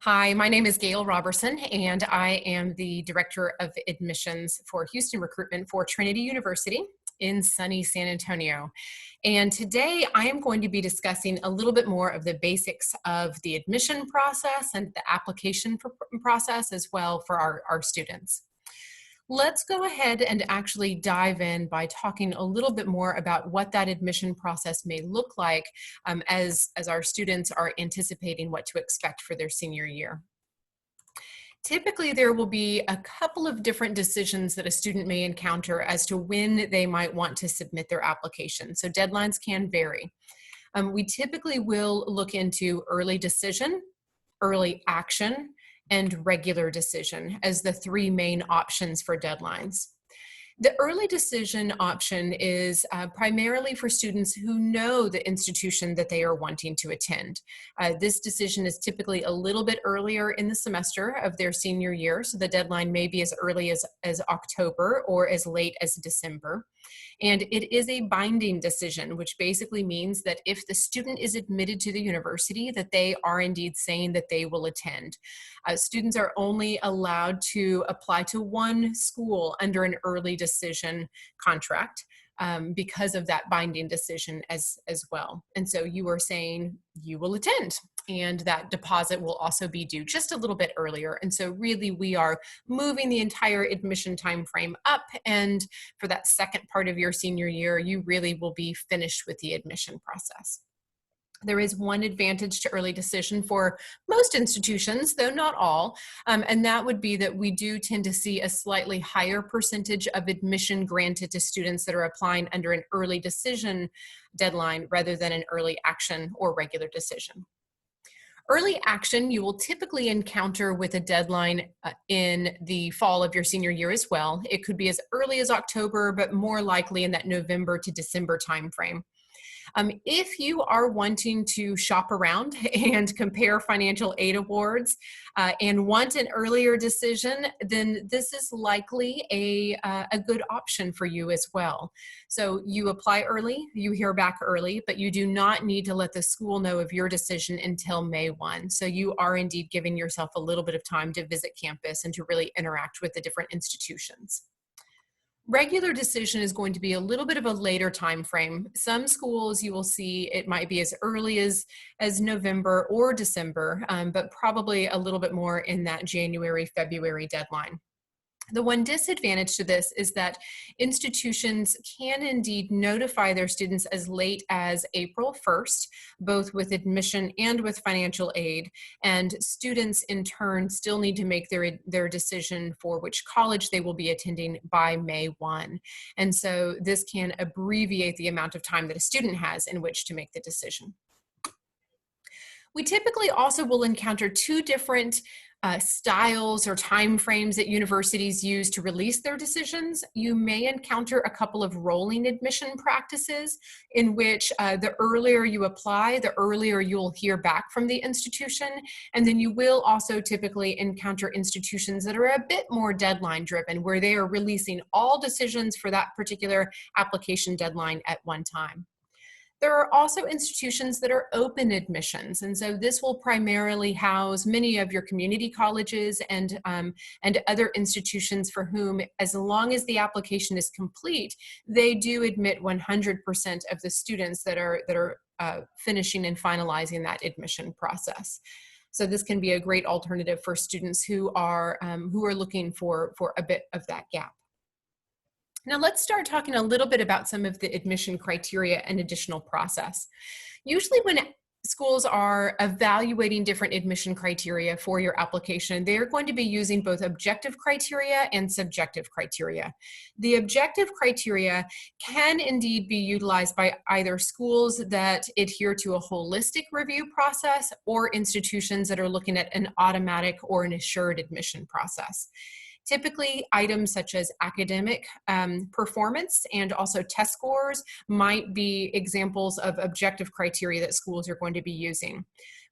Hi, my name is Gail Robertson, and I am the Director of Admissions for Houston Recruitment for Trinity University in sunny San Antonio. And today I am going to be discussing a little bit more of the basics of the admission process and the application process as well for our students. Let's go ahead and actually dive in by talking a little bit more about what that admission process may look like as our students are anticipating what to expect for their senior year. Typically, there will be a couple of different decisions that a student may encounter as to when they might want to submit their application. So deadlines can vary. We typically will look into early decision, early action, and regular decision as the three main options for deadlines. The early decision option is primarily for students who know the institution that they are wanting to attend. This decision is typically a little bit earlier in the semester of their senior year, so the deadline may be as early as October or as late as December. And it is a binding decision, which basically means that if the student is admitted to the university, that they are indeed saying that they will attend. Students are only allowed to apply to one school under an early decision contract because of that binding decision as well. And so you are saying you will attend, and that deposit will also be due just a little bit earlier. And so really we are moving the entire admission time frame up, and for that second part of your senior year, you really will be finished with the admission process. There is one advantage to early decision for most institutions, though not all, and that would be that we do tend to see a slightly higher percentage of admission granted to students that are applying under an early decision deadline rather than an early action or regular decision. Early action you will typically encounter with a deadline in the fall of your senior year as well. It could be as early as October, but more likely in that November to December timeframe. If you are wanting to shop around and compare financial aid awards and want an earlier decision, then this is likely a good option for you as well. So you apply early, you hear back early, but you do not need to let the school know of your decision until May 1. So you are indeed giving yourself a little bit of time to visit campus and to really interact with the different institutions. Regular decision is going to be a little bit of a later time frame. Some schools you will see it might be as early as November or December, but probably a little bit more in that January, February deadline. The one disadvantage to this is that institutions can indeed notify their students as late as April 1st, both with admission and with financial aid, and students in turn still need to make their decision for which college they will be attending by May 1. And so this can abbreviate the amount of time that a student has in which to make the decision. We typically also will encounter two different styles or time frames that universities use to release their decisions. You may encounter a couple of rolling admission practices in which the earlier you apply, the earlier you'll hear back from the institution. And then you will also typically encounter institutions that are a bit more deadline driven, where they are releasing all decisions for that particular application deadline at one time. There are also institutions that are open admissions, and so this will primarily house many of your community colleges and other institutions for whom, as long as the application is complete, they do admit 100% of the students that are finishing and finalizing that admission process. So this can be a great alternative for students who are looking for a bit of that gap. Now let's start talking a little bit about some of the admission criteria and additional process. Usually when schools are evaluating different admission criteria for your application, they're going to be using both objective criteria and subjective criteria. The objective criteria can indeed be utilized by either schools that adhere to a holistic review process or institutions that are looking at an automatic or an assured admission process. Typically, items such as academic performance and also test scores might be examples of objective criteria that schools are going to be using.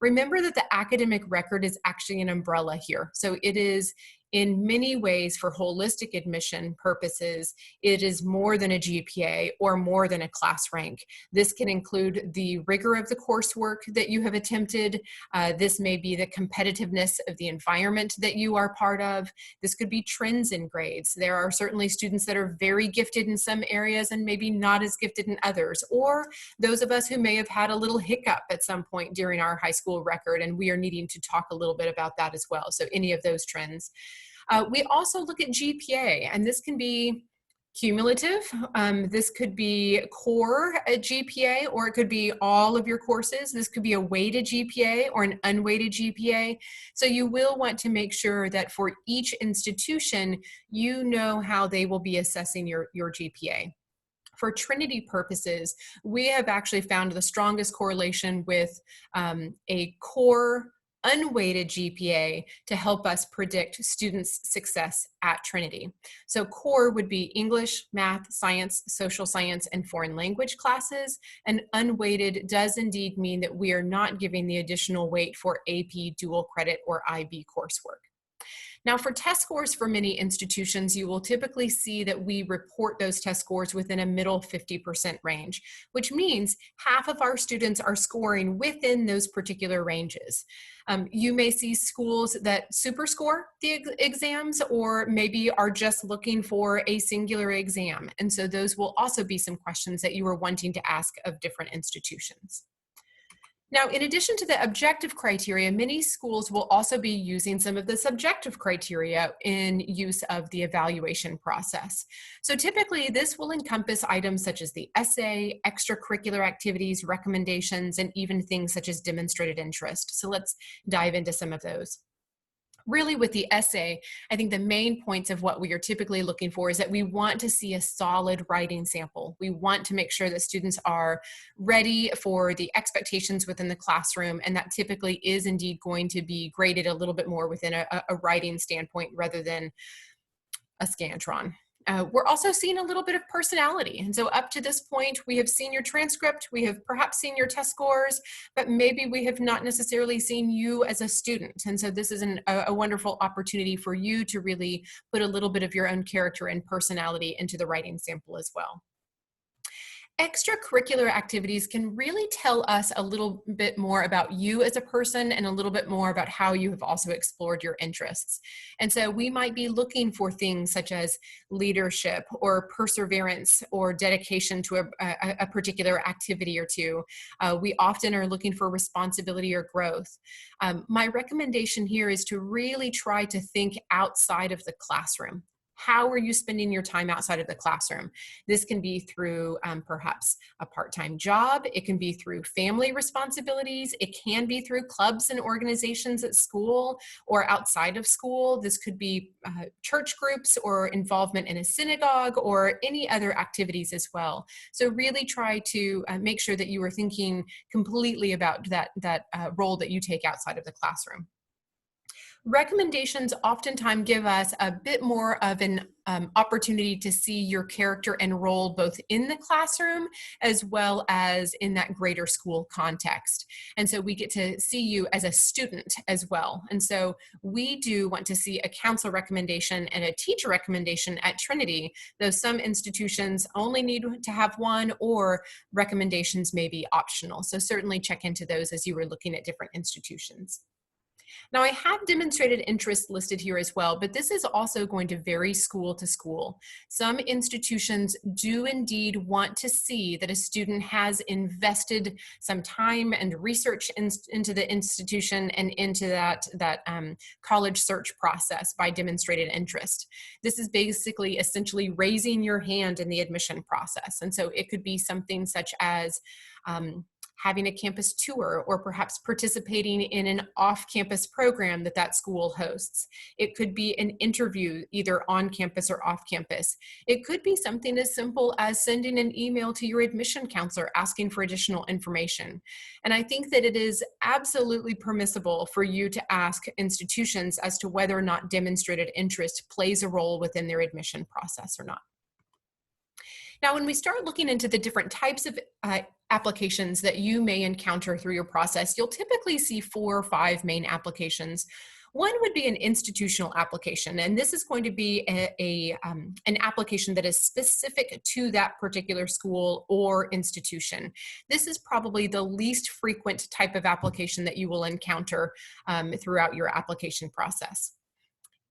Remember that the academic record is actually an umbrella here. So it is in many ways, for holistic admission purposes, it is more than a GPA or more than a class rank. This can include the rigor of the coursework that you have attempted. This may be the competitiveness of the environment that you are part of. This could be trends in grades. There are certainly students that are very gifted in some areas and maybe not as gifted in others, or those of us who may have had a little hiccup at some point during our high school record, and we are needing to talk a little bit about that as well. So any of those trends. We also look at GPA, and this can be cumulative. This could be core GPA, or it could be all of your courses. This could be a weighted GPA or an unweighted GPA. So you will want to make sure that for each institution, you know how they will be assessing your GPA. For Trinity purposes, we have actually found the strongest correlation with a core unweighted GPA to help us predict students' success at Trinity. So core would be English, math, science, social science, and foreign language classes. And unweighted does indeed mean that we are not giving the additional weight for AP, dual credit, or IB coursework. Now, for test scores for many institutions, you will typically see that we report those test scores within a middle 50% range, which means half of our students are scoring within those particular ranges. You may see schools that super score the exams, or maybe are just looking for a singular exam. And so those will also be some questions that you are wanting to ask of different institutions. Now, in addition to the objective criteria, many schools will also be using some of the subjective criteria in use of the evaluation process. So typically, this will encompass items such as the essay, extracurricular activities, recommendations, and even things such as demonstrated interest. So let's dive into some of those. Really, with the essay, I think the main points of what we are typically looking for is that we want to see a solid writing sample. We want to make sure that students are ready for the expectations within the classroom, and that typically is indeed going to be graded a little bit more within a writing standpoint rather than a Scantron. We're also seeing a little bit of personality. And so up to this point, we have seen your transcript, we have perhaps seen your test scores, but maybe we have not necessarily seen you as a student. And so this is a wonderful opportunity for you to really put a little bit of your own character and personality into the writing sample as well. Extracurricular activities can really tell us a little bit more about you as a person and a little bit more about how you have also explored your interests. And so we might be looking for things such as leadership or perseverance or dedication to a particular activity or two. We often are looking for responsibility or growth. My recommendation here is to really try to think outside of the classroom. How are you spending your time outside of the classroom? This can be through perhaps a part-time job. It can be through family responsibilities. It can be through clubs and organizations at school or outside of school. This could be church groups or involvement in a synagogue or any other activities as well. So really try to make sure that you are thinking completely about that role that you take outside of the classroom. Recommendations oftentimes give us a bit more of an opportunity to see your character and role both in the classroom as well as in that greater school context. And so we get to see you as a student as well. And so we do want to see a council recommendation and a teacher recommendation at Trinity, though some institutions only need to have one, or recommendations may be optional. So certainly check into those as you were looking at different institutions. Now, I have demonstrated interest listed here as well, but this is also going to vary school to school. Some institutions do indeed want to see that a student has invested some time and research into the institution and into that college search process by demonstrated interest. This is basically essentially raising your hand in the admission process. And so it could be something such as having a campus tour, or perhaps participating in an off-campus program that school hosts. It could be an interview either on campus or off campus. It could be something as simple as sending an email to your admission counselor asking for additional information. And I think that it is absolutely permissible for you to ask institutions as to whether or not demonstrated interest plays a role within their admission process or not. Now, when we start looking into the different types of applications that you may encounter through your process, you'll typically see 4 or 5 main applications. One would be an institutional application, and this is going to be an application that is specific to that particular school or institution. This is probably the least frequent type of application that you will encounter throughout your application process.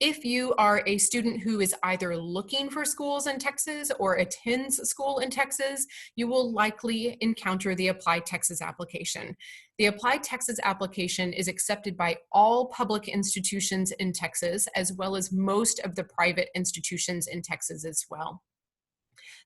If you are a student who is either looking for schools in Texas or attends school in Texas, you will likely encounter the Apply Texas application. The Apply Texas application is accepted by all public institutions in Texas, as well as most of the private institutions in Texas as well.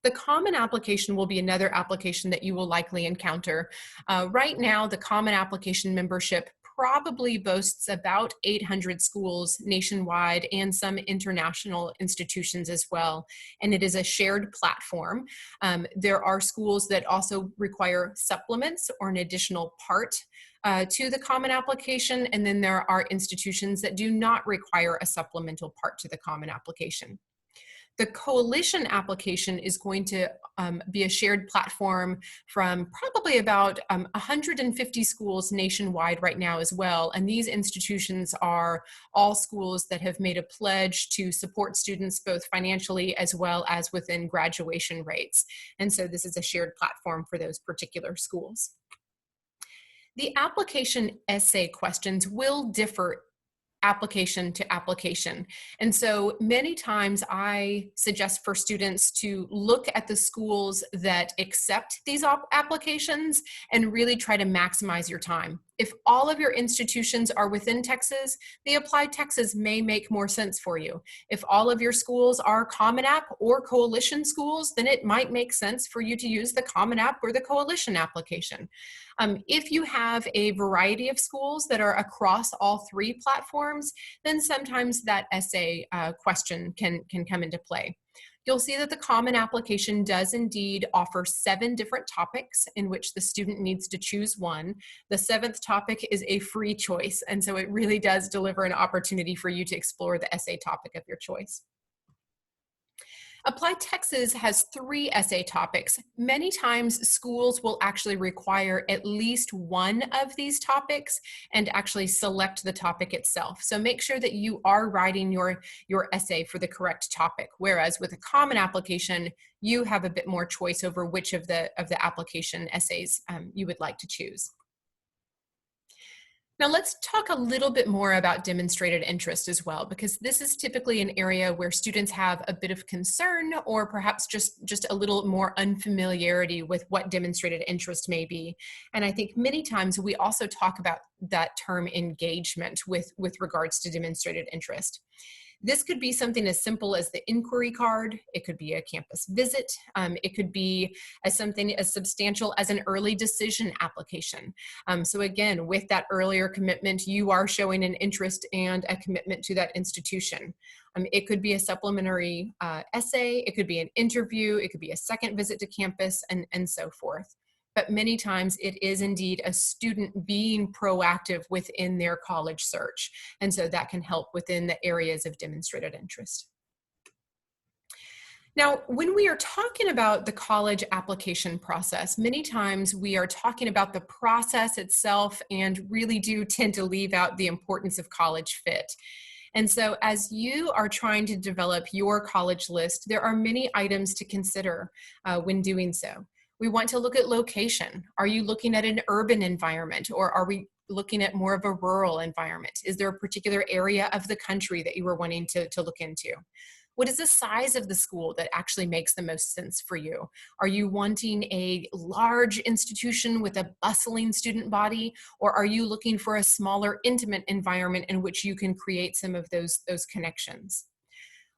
The Common Application will be another application that you will likely encounter. Right now, the Common Application membership probably boasts about 800 schools nationwide and some international institutions as well. And it is a shared platform. There are schools that also require supplements or an additional part to the Common Application, and then there are institutions that do not require a supplemental part to the Common Application. The Coalition application is going to be a shared platform from probably about 150 schools nationwide right now as well. And these institutions are all schools that have made a pledge to support students both financially as well as within graduation rates. And so this is a shared platform for those particular schools. The application essay questions will differ application to application. And so many times I suggest for students to look at the schools that accept these applications and really try to maximize your time. If all of your institutions are within Texas, the Apply Texas may make more sense for you. If all of your schools are Common App or Coalition schools, then it might make sense for you to use the Common App or the Coalition application. If you have a variety of schools that are across all three platforms, then sometimes that essay question can come into play. You'll see that the Common Application does indeed offer 7 different topics in which the student needs to choose one. The 7th topic is a free choice, and so it really does deliver an opportunity for you to explore the essay topic of your choice. Apply Texas has 3 essay topics. Many times schools will actually require at least one of these topics and actually select the topic itself. So make sure that you are writing your essay for the correct topic. Whereas with a Common Application, you have a bit more choice over which of the application essays you would like to choose. Now let's talk a little bit more about demonstrated interest as well, because this is typically an area where students have a bit of concern or perhaps just a little more unfamiliarity with what demonstrated interest may be. And I think many times we also talk about that term engagement with regards to demonstrated interest. This could be something as simple as the inquiry card. It could be a campus visit. It could be something as substantial as an early decision application. So again, with that earlier commitment, you are showing an interest and a commitment to that institution. It could be a supplementary essay. It could be an interview. It could be a second visit to campus, and so forth. But many times it is indeed a student being proactive within their college search. And so that can help within the areas of demonstrated interest. Now, when we are talking about the college application process, many times we are talking about the process itself and really do tend to leave out the importance of college fit. And so as you are trying to develop your college list, there are many items to consider when doing so. We want to look at location. Are you looking at an urban environment, or are we looking at more of a rural environment? Is there a particular area of the country that you are wanting to look into? What is the size of the school that actually makes the most sense for you? Are you wanting a large institution with a bustling student body, or are you looking for a smaller, intimate environment in which you can create some of those connections?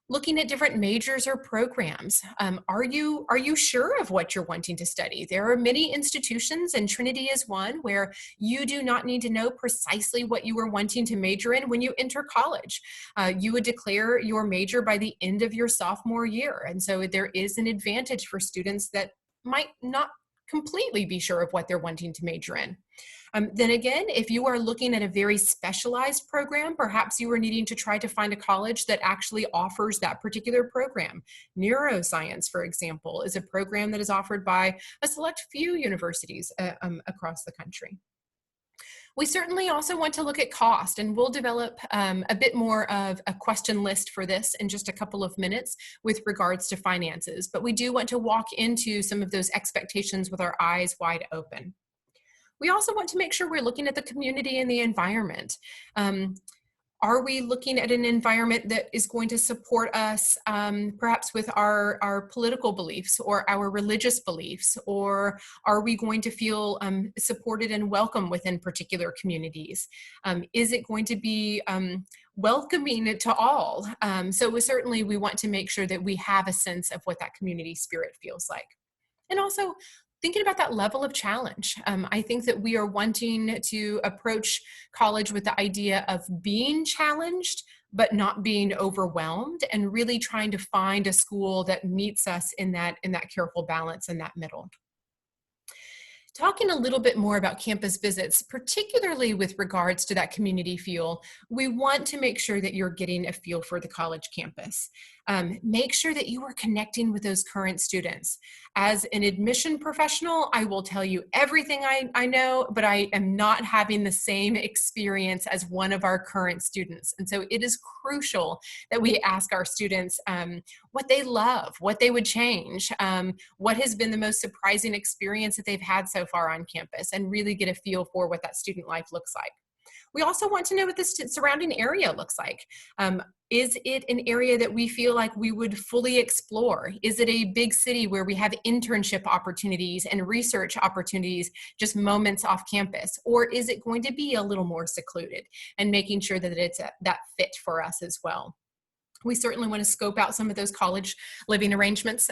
Looking at different majors or programs. Are you sure of what you're wanting to study? There are many institutions, and Trinity is one, where you do not need to know precisely what you are wanting to major in when you enter college. You would declare your major by the end of your sophomore year. And so there is an advantage for students that might not completely be sure of what they're wanting to major in. Then again, if you are looking at a very specialized program, perhaps you are needing to try to find a college that actually offers that particular program. Neuroscience, for example, is a program that is offered by a select few universities across the country. We certainly also want to look at cost, and we'll develop a bit more of a question list for this in just a couple of minutes with regards to finances. But we do want to walk into some of those expectations with our eyes wide open. We also want to make sure we're looking at the community and the environment. Are we looking at an environment that is going to support us perhaps with our political beliefs or our religious beliefs? Or are we going to feel supported and welcome within particular communities? Is it going to be welcoming to all? So certainly we want to make sure that we have a sense of what that community spirit feels like. And also thinking about that level of challenge. I think that we are wanting to approach college with the idea of being challenged, but not being overwhelmed, and really trying to find a school that meets us in that careful balance in that middle. Talking a little bit more about campus visits, particularly with regards to that community feel, we want to make sure that you're getting a feel for the college campus. Make sure that you are connecting with those current students. As an admission professional, I will tell you everything I know, but I am not having the same experience as one of our current students. And so it is crucial that we ask our students what they love, what they would change, what has been the most surprising experience that they've had so far on campus, and really get a feel for what that student life looks like. We also want to know what the surrounding area looks like. Is it an area that we feel like we would fully explore? Is it a big city where we have internship opportunities and research opportunities just moments off campus? Or is it going to be a little more secluded, and making sure that it's that fit for us as well? We certainly want to scope out some of those college living arrangements.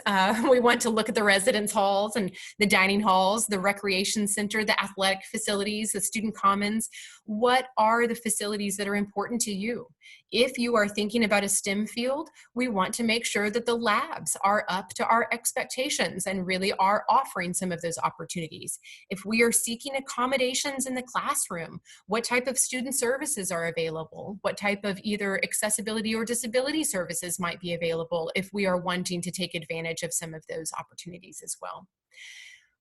We want to look at the residence halls and the dining halls, the recreation center, the athletic facilities, the student commons. What are the facilities that are important to you? If you are thinking about a STEM field, we want to make sure that the labs are up to our expectations and really are offering some of those opportunities. If we are seeking accommodations in the classroom, what type of student services are available? What type of either accessibility or disability services might be available if we are wanting to take advantage of some of those opportunities as well?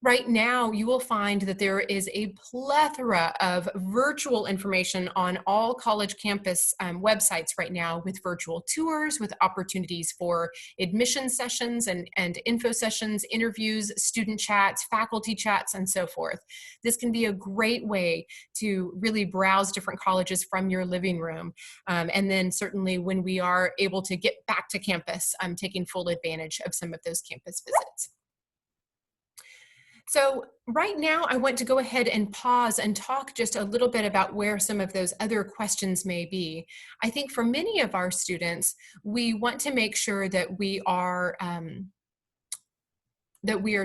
Right now, you will find that there is a plethora of virtual information on all college campus websites right now, with virtual tours, with opportunities for admission sessions and info sessions, interviews, student chats, faculty chats, and so forth. This can be a great way to really browse different colleges from your living room. And then certainly when we are able to get back to campus, taking full advantage of some of those campus visits. So right now, I want to go ahead and pause and talk just a little bit about where some of those other questions may be. I think for many of our students, we want to make sure that we are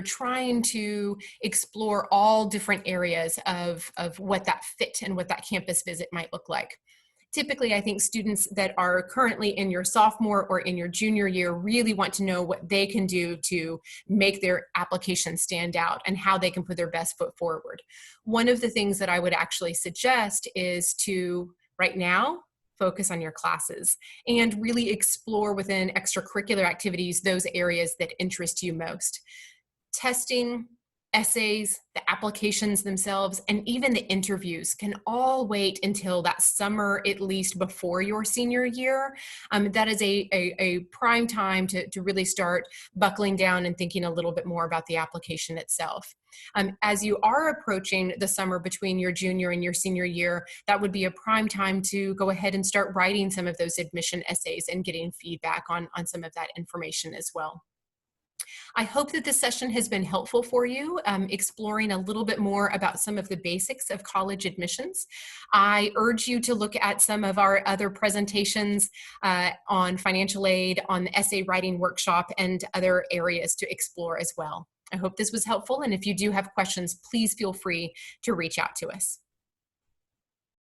trying to explore all different areas of what that fit and what that campus visit might look like. Typically, I think students that are currently in your sophomore or in your junior year really want to know what they can do to make their application stand out and how they can put their best foot forward. One of the things that I would actually suggest is to, right now, focus on your classes and really explore within extracurricular activities those areas that interest you most. Testing, essays, the applications themselves, and even the interviews can all wait until that summer, at least before your senior year. That is a prime time to really start buckling down and thinking a little bit more about the application itself. As you are approaching the summer between your junior and your senior year, that would be a prime time to go ahead and start writing some of those admission essays and getting feedback on some of that information as well. I hope that this session has been helpful for you, exploring a little bit more about some of the basics of college admissions. I urge you to look at some of our other presentations on financial aid, on the essay writing workshop, and other areas to explore as well. I hope this was helpful, and if you do have questions, please feel free to reach out to us.